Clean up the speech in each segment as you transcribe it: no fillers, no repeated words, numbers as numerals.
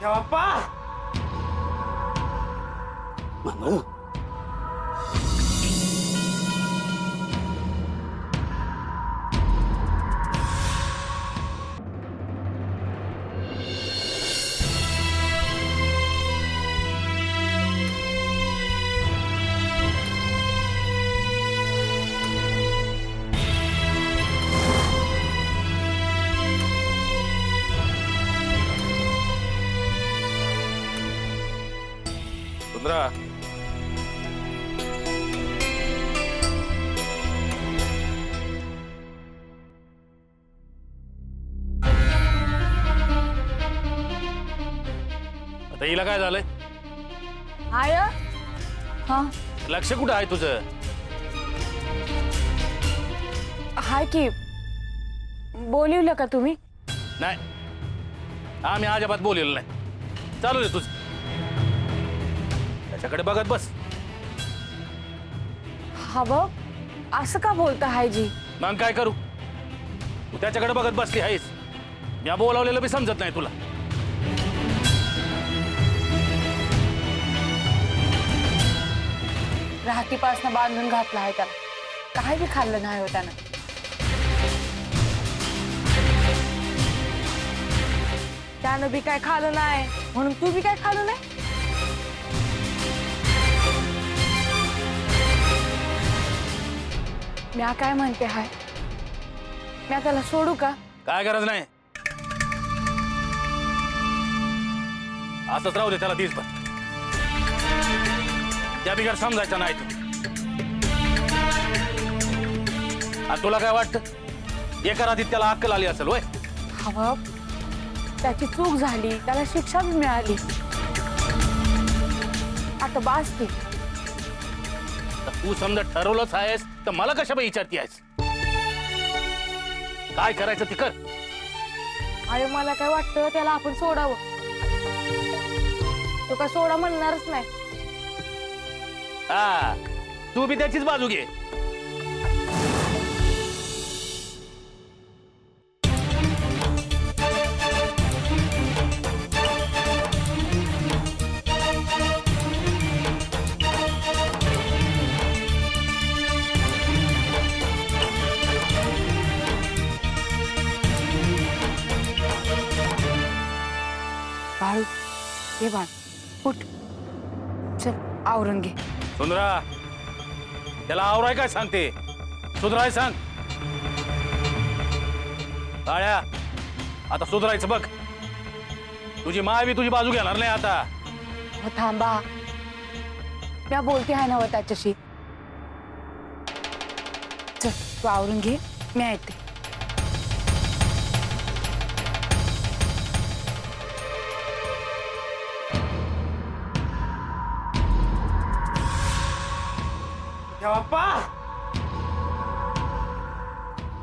बाप्पा मंगळू सुंदरा आता हिला काय झालंय? आय हा लक्ष कुठं आहे तुझं? हाय की बोलिवलं का तुम्ही? नाही, आम्ही अजिबात बोललेलो नाही. चालू दे तुझं, त्याच्याकडे बघत बस. हवं असं का बोलता हायजी? मग काय करू? तू त्याच्याकडे बघत बसली आहेस. मी बोलावलेलं बी समजत नाही तुला. राहतीपासनं बांधून घातला आहे त्याला. काय बी खाल्लं नाही हो त्यानं. त्यानं बी काय खाल्लं नाही म्हणून तू बी काय खाल्लं नाही. म्या काय म्हणते हाय, म्या त्याला सोडू का? काय गरज नाही, असंच राहू दे त्याला दिसभर. त्या बिगर समजायचं नाही तू. आणि तुला काय वाटतं एका रात्रीत त्याला अक्कल आली असेल होय? हवं त्याची चूक झाली, त्याला शिक्षा बी मिळाली. आता बास की. तर तू समजा ठरवलंच आहेस तर मला कशा विचारती आहेस? काय करायचं ते कर. अरे मला काय वाटतं त्याला आपण सोडावं. तो काय सोडा म्हणणारच नाही. हा, तू बी त्याचीच बाजू घे. बाळू हे बाळ उठ, चल आवरून घे. सुंदरा, त्याला आवराय काय सांगते? सुधराय सांग. काळ्या, आता सुधरायचं बघ. तुझी माय बी तुझी बाजू घेणार नाही आता. हो थांबा, म्या बोलते आहे ना व त्याच्याशी. चल तू आवरून घे, मी येते. बाप्पा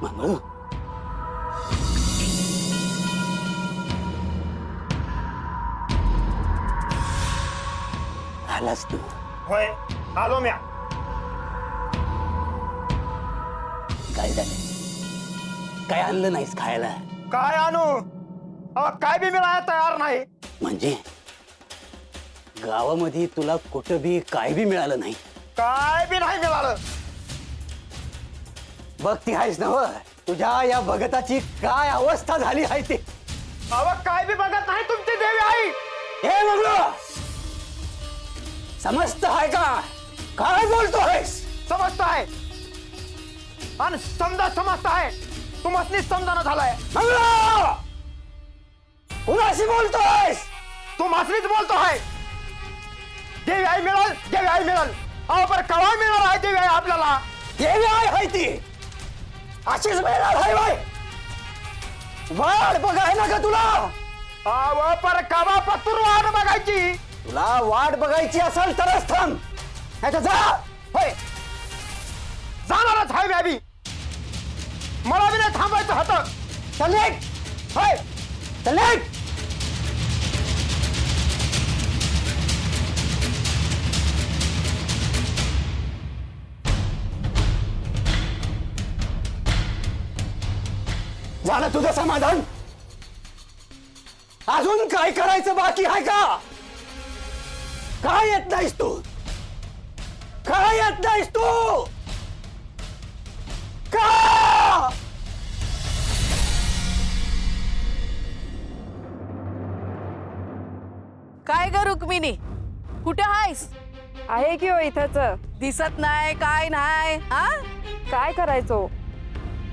मंगळू आलास तू? होय आलो म्या. काय झालं? काय आणलं नाहीस खायला? काय आणू? काय बी मिळायला तयार नाही. म्हणजे गावामध्ये तुला कुठं बी काय बी मिळालं नाही? काय बी नाही मिळालं. बघती आहेस ना तुझ्या या भगताची काय अवस्था झाली आहे ते. अव काय बी बघत नाही तुमची देवी आई. हे मंगळू, समजत आहे का? काय बोलतोयस? समजत आहे आणि समजत आहे. तुम्हाला समजाना झालाय. मंगळू, कुणाशी बोलतोयस? तुम्हालाच बोलतो आहे. देवी आई मिळाल, देवी आई मिळाल. अहो पण केव्हा मिळणार आहे देवी आई आपल्याला? देवी आई आहे ती अशीच मिळणार आहे बाय. वाट बघाय ना का तुला? अहो पर केव्हा पत्तूर वाट बघायची? तुला वाट बघायची असेल तरच थांब, नाहीतर जा. होय जाणारच आहे मी बी. मला बी नाही थांबायचं होतं. चल निघ. होय चल निघ. झालं तुझं समाधान? अजून काय करायचं बाकी आहे का? काय येत नाहीस तू? काय येत नाहीस तू? का? काय ग रुक्मिणी, कुठे आहेस? आहे की हो इथंच. दिसत नाही, काय नाही. हा, काय करायचो,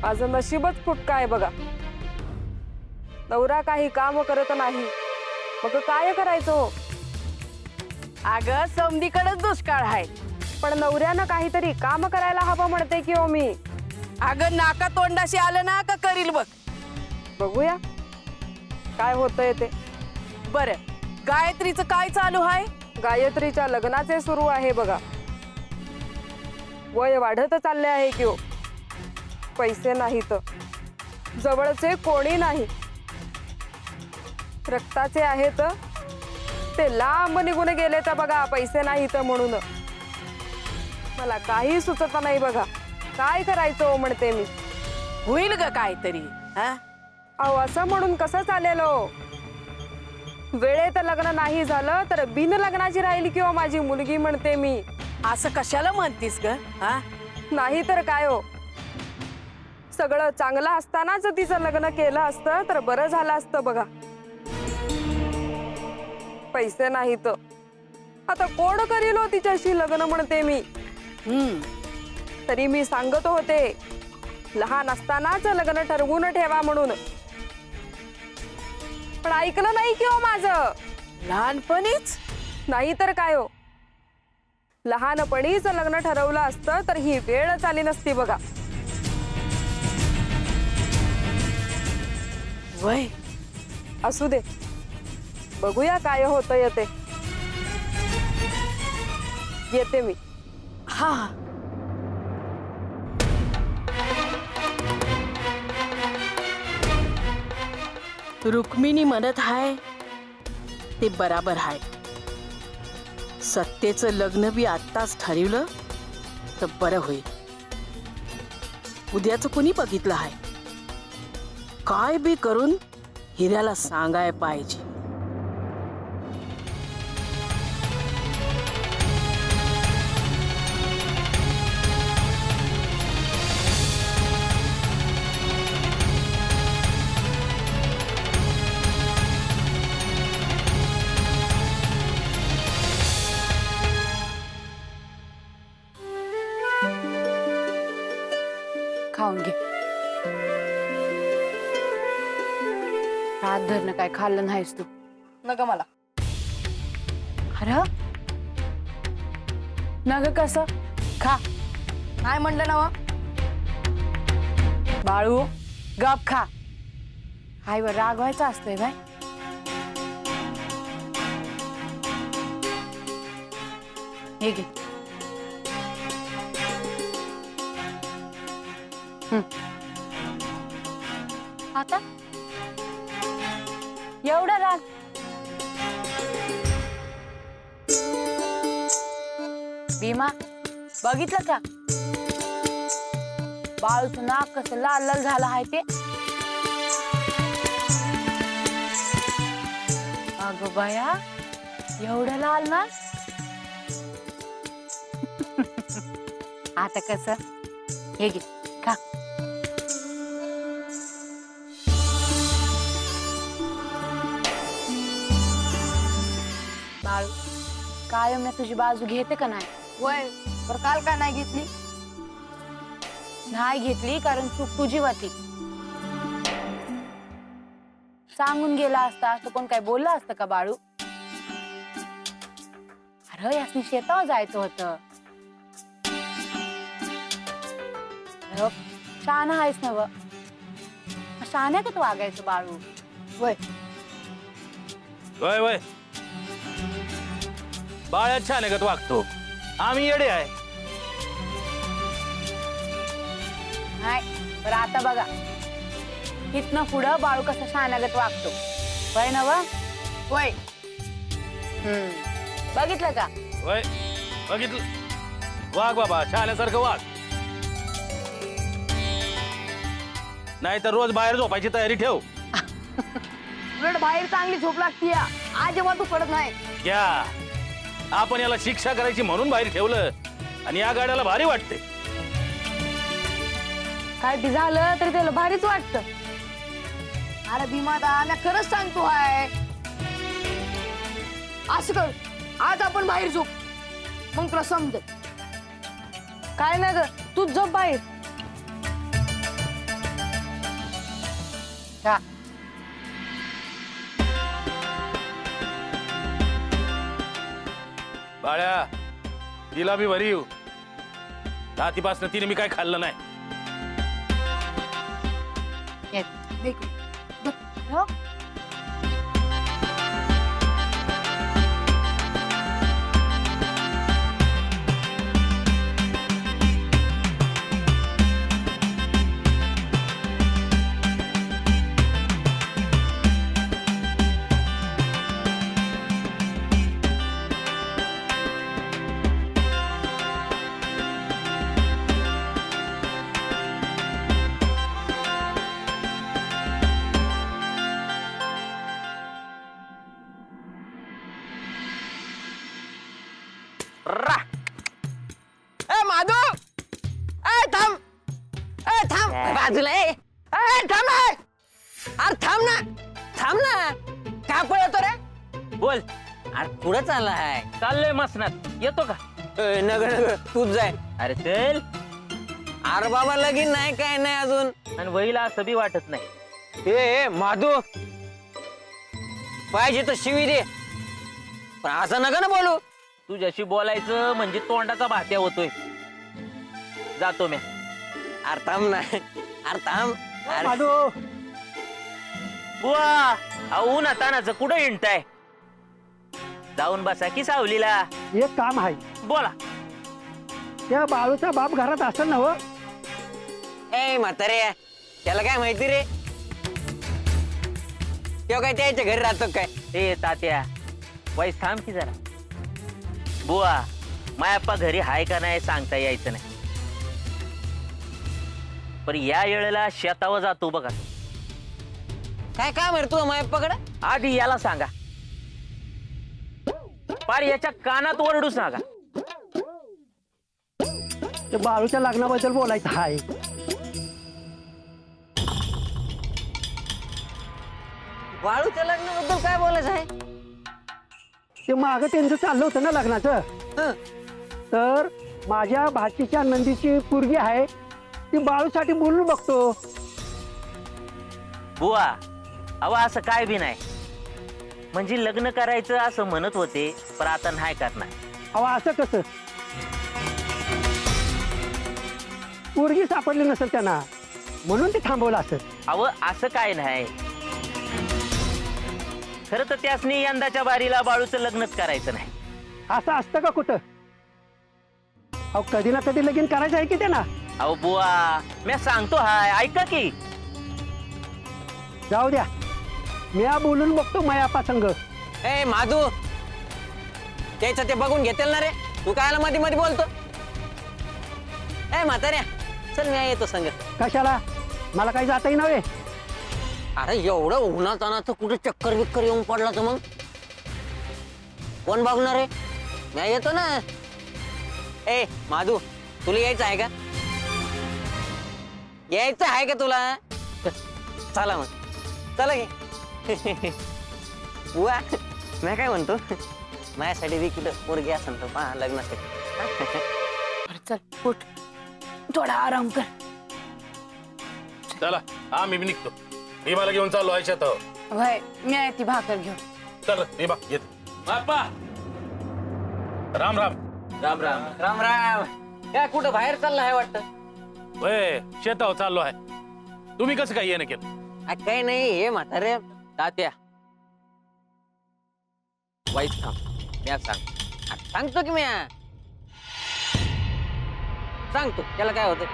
माझं नशीबच फुटका आहे बघा. नवरा काही काम करत नाही, मग काय करायचो? अगं समधीकडेच दुष्काळ आहे. पण नवऱ्यानं काहीतरी काम करायला हवं म्हणते की हो मी. अगं नाका तोंडाशी आलं ना का करील बघ. बघूया काय होतंय ते. बरं, गायत्रीचं काय चालू आहे? गायत्रीच्या लग्नाचे सुरू आहे बघा. वय वाढत चालले आहे की हो. पैसे नाहीत, जवळचे कोणी नाही. रक्ताचे आहेत ते लांब निघून गेले तर बघा, पैसे नाहीत म्हणून. मला काही सुचत नाही बघा, काय करायचं म्हणते मी. होईल ग काहीतरी. हा, अहो असं म्हणून कसं चालेल हो? वेळेत लग्न नाही झालं तर बिन लग्नाची राहिली किंवा माझी मुलगी म्हणते मी. असं कशाला म्हणतीस ग? हा, नाही तर काय हो, सगळं चांगलं असतानाच तिचं लग्न केलं असतं तर बरं झालं असतं बघा. पैसे नाहीत, आता कोण करील हो तिच्याशी लग्न म्हणते मी. तरी मी सांगत होते लहान असतानाच लग्न ठरवून ठेवा म्हणून, पण ऐकलं नाही की हो माझं. लहानपणीच? नाही तर काय हो, लहानपणीच लग्न ठरवलं असतं तर ही वेळ आली नसती बघा. वय, असू दे, बघूया काय होतं ते. येते मी. हा, रुक्मिणी म्हणत आहे ते बराबर आहे. सत्तेचं लग्न बी आत्ताच ठरवलं तर बरं होईल. उद्याचं कुणी बघितलं आहे, काय बी करून हिऱ्याला सांगाय पाहिजे. खाऊन घे. रात धरणं काय खाल्लं नाहीस तू? नका मला. अरे नग कसं खा. काय म्हणलं ना? बाळू गप खा. आईवर रागवायचं असतंय बाय. हे घे. आता एवढा राग? भीमा बघितलं का बाळूचं नाक कसं लाल लाल झालं आहे ते? अगं बाया, एवढं लाल ना. आता कसं? हे घे खा. बाळू, कायम मी तुझी बाजू घेते का नाही? वय, पर काल का नाही घेतली? नाही घेतली कारण चूक तुझी होती. सांगून गेला असता असं कोण काय बोललं असतं का बाळू? अरे यासनी शेतावर जायचं होतं. शहाणा आहेस ना व, शहाण्यातच वागायचं बाळू. वय, वय वय, बाळ्या छान आहे का वागतो? आम्ही येडे आहे. नाही पण आता बघा, इथनं पुढं बाळू कसं शहाण्यागत वागतो. वय ना व? वय. बघितलं का? वय बघितलं. वाग बाबा, छाल्यासारखं वाग. नाही तर रोज बाहेर झोपायची तयारी ठेव. उलट बाहेर चांगली झोप लागती आज जेव्हा तू पडत नाही घ्या, आपण याला शिक्षा करायची म्हणून बाहेर ठेवलं आणि या गाड्याला भारी वाटते. काय बी झालं तरी त्याला भारीच वाटत. अरे भीमा मी खरंच सांगतो हाय, असं कर आज आपण बाहेर झोप, मग तुला समजेल. काय नाही ग, तूच झोप बाहेर. बाळ्या, तिला बी भरी येऊ. रातीपासून तिने मी काय खाल्लं नाही. देख हो? ए माधू, ए थांब, ए थांब बाजूला, ए थांब, अरे थांब ना, का पळतो रे? बोल, अरे पुढे चाललाय. चाललंय मसनात, येतो का? नग तूच जाय. अरे चल. अरे बाबा लगीन नाही काय नाही अजून. आणि वहीला असं बी वाटत नाही. ए माधू, पाहिजे तर शिवी दे, पण असं नका ना बोलू. तुझ्याशी बोलायचं म्हणजे तोंडाचा भात्या होतोय. जातो मी. अरे थांब ना, अरे थांब. माधू, बुवा, उन्हा तानाचं कुठं हिंडताय? जाऊन बसा की सावलीला. एक काम आहे. बोला. त्या बाळूचा बाप घरात असेल ना? हो, ए म्हातारे, त्याला काय माहिती रे? तेव्हा काय त्याच्या घरी राहतो काय? ए तात्या, वाईस थांब की जरा. बुवा, मायाप्पा घरी हाय का नाही सांगता यायचं नाही. पण या वेळेला शेतावर जातो बघा. काय काम आहे तू मायप्पाकडे? आधी याला सांगा, पार याच्या कानात ओरडू सांगा. ते बाळूच्या लग्नाबद्दल बोलायचं आहे. बाळूच्या लग्नाबद्दल काय बोलायचं आहे? ते मागं त्यांचं चाललं होतं ना लग्नाचं. तर माझ्या भाचीच्या नंदीची पोरगी आहे, ती बाळूसाठी बोलून बघतो. बुवा, अहो असं काय बी नाही. म्हणजे लग्न करायचं असं म्हणत होते, पण आता नाही करणार. अहो असं कसं? पोरगी सापडली नसेल त्यांना, म्हणून ते थांबवलं असेल. अहो असं काय नाही. खरं तर त्यासनी यंदाच्या बारीला बाळूचं लग्नच करायचं नाही. असं असतं का कुठं? अहो कधी ना कधी लगीन करायचं आहे की त्यांना. अहो बुवा, मी सांगतो हाय, ऐका की. जाऊ द्या, मी बोलून बघतो मायापा संघ. ए माधू, त्याचं ते बघून घेतेल ना रे, तू काय मध्ये मध्ये बोलतो? ए म्हाताऱ्या, चल मी येतो संग. कशाला? मला काही जाताही नव्हे. अरे एवढं उन्हात अनाचं कुठे चक्कर बिक्कर येऊन पडला तर मग कोण बघणार आहे? मी येतो ना. ए माधू, तुला यायचं आहे का? यायचं आहे का तुला? चला मग, चला की. बुवा, मी काय म्हणतो, माझ्यासाठी बी कुठं पोरगी असेल तर पहा लग्नासाठी. चल उठ, थोडा आराम कर. चला, आम्ही बी निघतो. भीमाला घेऊन चाललो आहे शेतावर. वय मी आहे ती भाकर घेऊन. चल भीमा, येत. बाप्पा, राम राम. राम राम. राम राम. या कुठं बाहेर चालला आहे वाटतं? वय शेतावर चाललो आहे. तुम्ही कसं काय येणं केलं? काही नाही, हे म्हातारे. तात्या, वाईट थांब, मी सांग. सांगतो की मी, सांगतो त्याला काय होतं.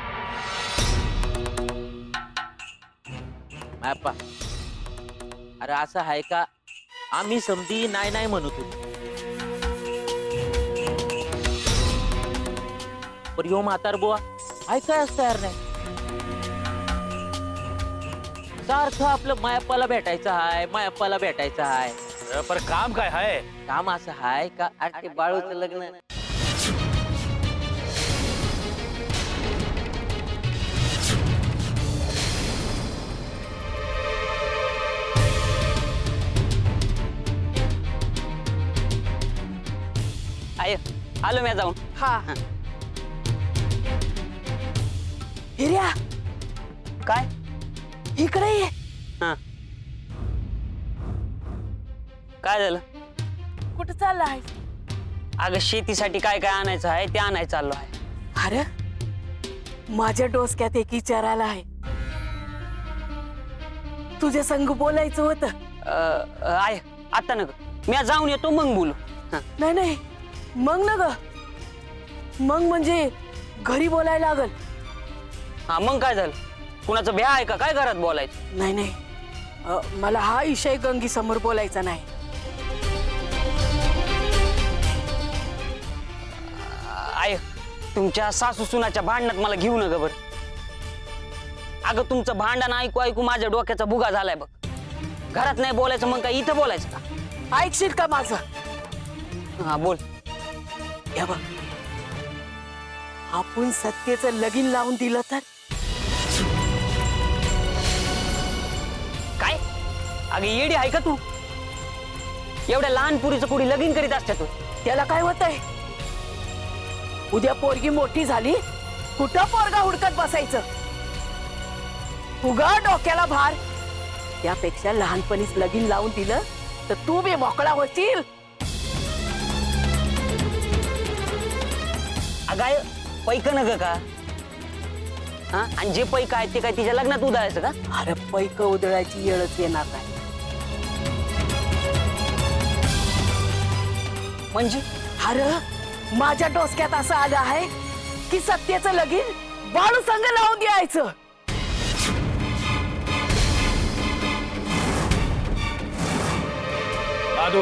मायप्पा, अरे असं आहे का? आम्ही समधी नाही नाही म्हणत होतो, पण ह्यो म्हातार बुवा ऐकायच तयार नाही. सारखं आपलं मायप्पाला भेटायचं हाय, मायप्पाला भेटायचं हाय. पर काम काय आहे? काम असं हाय का? अरे ते बाळूचं लग्न. आय आलो मी जाऊन. हा हिऱ्या काय? इकडे ये. हा काय झालं? कुठं चाललाय? अगं शेतीसाठी काय काय आणायचं आहे ते आणायचं चाललो आहे. अरे माझ्या डोसक्यात एक विचारायला आहे. तुझ्या संग बोलायचं होतं. आय आता नका, मी आज जाऊन येतो मग बोलू. हा. नाही नाही, मग ना ग, मग म्हणजे घरी बोलायला लागल. हा मग काय झालं? कुणाचं भ्या आहे का काय घरात बोलायचं? नाही नाही, मला हा विषय गंगी समोर बोलायचा नाही. आय तुमच्या सासू सुनाच्या भांडणात मला घेऊ नका बरं. अगं तुमचं भांडण ऐकू ऐकू माझ्या डोक्याचा भुगा झालाय बघ. घरात नाही बोलायचं मग काय इथं बोलायचं का? ऐकशील का माझं? हा बोल. या बघ, आपण सत्तेचं लगीन लावून दिलं तर? काय? अगं येडी आहे का तू? एवढ्या लहान पुरीचं कुणी लगीन करीत असते तू? त्याला काय होतंय? उद्या पोरगी मोठी झाली, कुठं पोरगा हुडकत बसायचं? उगा डोक्याला भार. त्यापेक्षा लहानपणीच लगीन लावून दिलं तर तू बी मोकळा होशील. अगाय पैक नग का? हा आणि जे पैक आहे ते काय तिच्या लग्नात उधळायचं का? अरे पैक उधळायची येळच येणार नाही. म्हणजे अरे माझ्या डोसक्यात असं आलं आहे की सत्याचं लगीन बाळू संग लावून द्यायचं. दादू,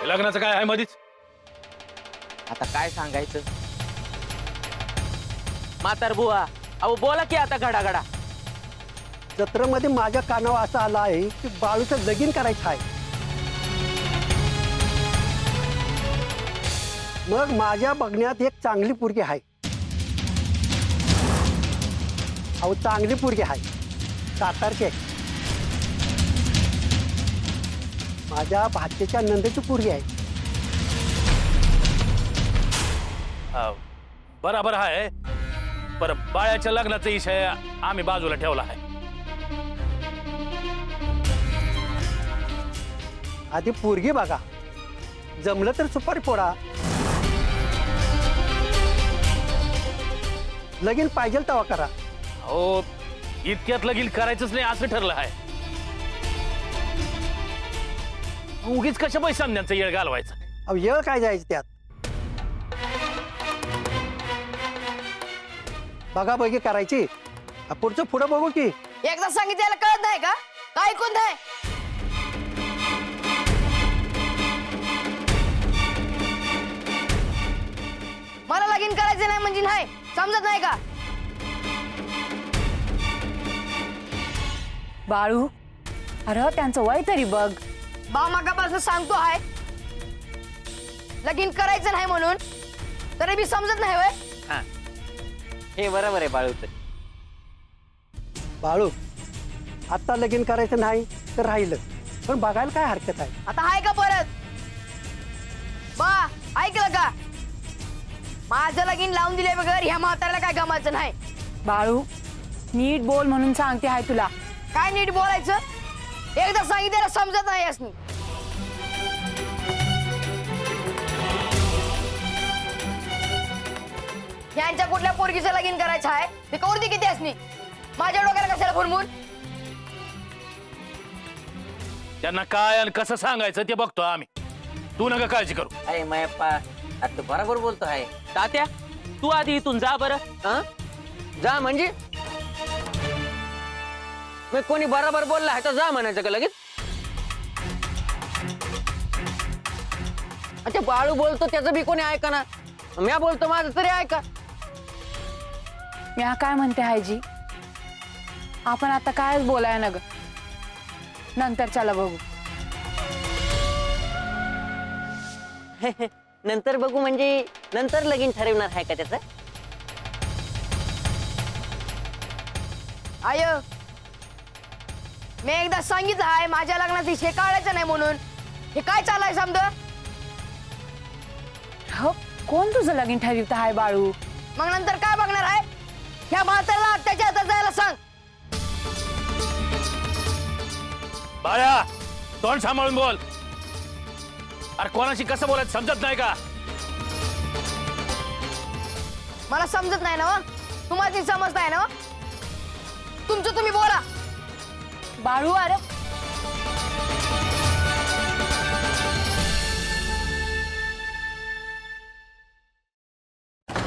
लग्नाचं काय आहे मधीच? आता काय सांगायचं? म्हातार बुवा, अहो बोला की आता घडाघडा. जत्रेमध्ये माझ्या कानावर असं आलं आहे की बाळूचं लगीन करायचं आहे. मग माझ्या बघण्यात एक चांगली पोरगी आहे. अहो चांगली पोरगी आहे, सातारची आहे. माझ्या भाच्याच्या नंदेची पोरगी आहे. बराबर आहे, पर बाळ्याच्या लग्नाचा विषय आम्ही बाजूला ठेवला आहे. आधी पोरगी बघा, जमलं तर सुपारी फोडा. लगीन पाहिजे तेव्हा करा. हो, इतक्यात लगीन करायचंच नाही असं ठरलं आहे. उगीच कशा पैसे सामन्यांचा येळ घालवायचा? अहो येळ काय जायचं त्यात? बघा बघी करायची, पुढचं पुढं बघू की. एकदा सांगितल्याला कळत नाही का? काय ऐकून नाही? मला लगीन करायचं नाही म्हणजे नाही, समजत नाही का? बाळू, अरे त्यांचं वय तरी बघ. बा मागापासून सांगतो आहे लगीन करायचं नाही म्हणून, तरी बी समजत नाही वय. हा हे बरोबर आहे बाळूच. बाळू, आता लगीन करायचं नाही तर राहिलं, पण बघायला काय हरकत आहे? आता आहे का परत? बा ऐकलं का? माझं लगीन लावून दिले बगर ह्या म्हाताऱ्याला काय गमाचं नाही. बाळू, नीट बोल म्हणून सांगते हाय तुला. काय नीट बोलायचं? एकदा सांगितलं समजत नाही यासनी. यांच्या कुठल्या पोरगीचं लगीन करायचं आहे ते कवरती किती असनी? माझ्या डोक्याला कशाला फुरमून? त्यांना काय आणि कसं सांगायचं ते बघतो आम्ही. तू नका काळजी करू. अरे मायप्पा, आता बरोबर बोलतो आहे. तात्या तू आधी इथून जा बरं. हा जा म्हणजे मग कोणी बरोबर बोलला आहे तर जा म्हणायचं का लगेच? अच्छा बाळू बोलतो त्याचं बी कोणी ऐका ना, म्या बोलतो माझं तरी ऐका. मी काय म्हणते हायजी, आपण आता कायच बोलाय ना ग. नंतर चला बघू. नंतर बघू म्हणजे नंतर लगीन ठरवणार आहे का त्याचं? आय मी एकदा सांगितलं आहे माझ्या लग्नात विषय काढायचा नाही म्हणून. हे काय चाललंय समज? हो, कोण तुझं लगीन ठरवत आहे बाळू? मग नंतर काय बघणार आहे? ह्या म्हाताऱ्याला त्याच्या हातात जायला सांग. बाळ्या तोंड सांभाळून बोल. अरे कोणाशी कसं बोलायचं समजत नाही का? मला समजत नाही ना. तुम्हाला समजत आहे ना? तुमचं तुम्ही बोला. बाळू, अरे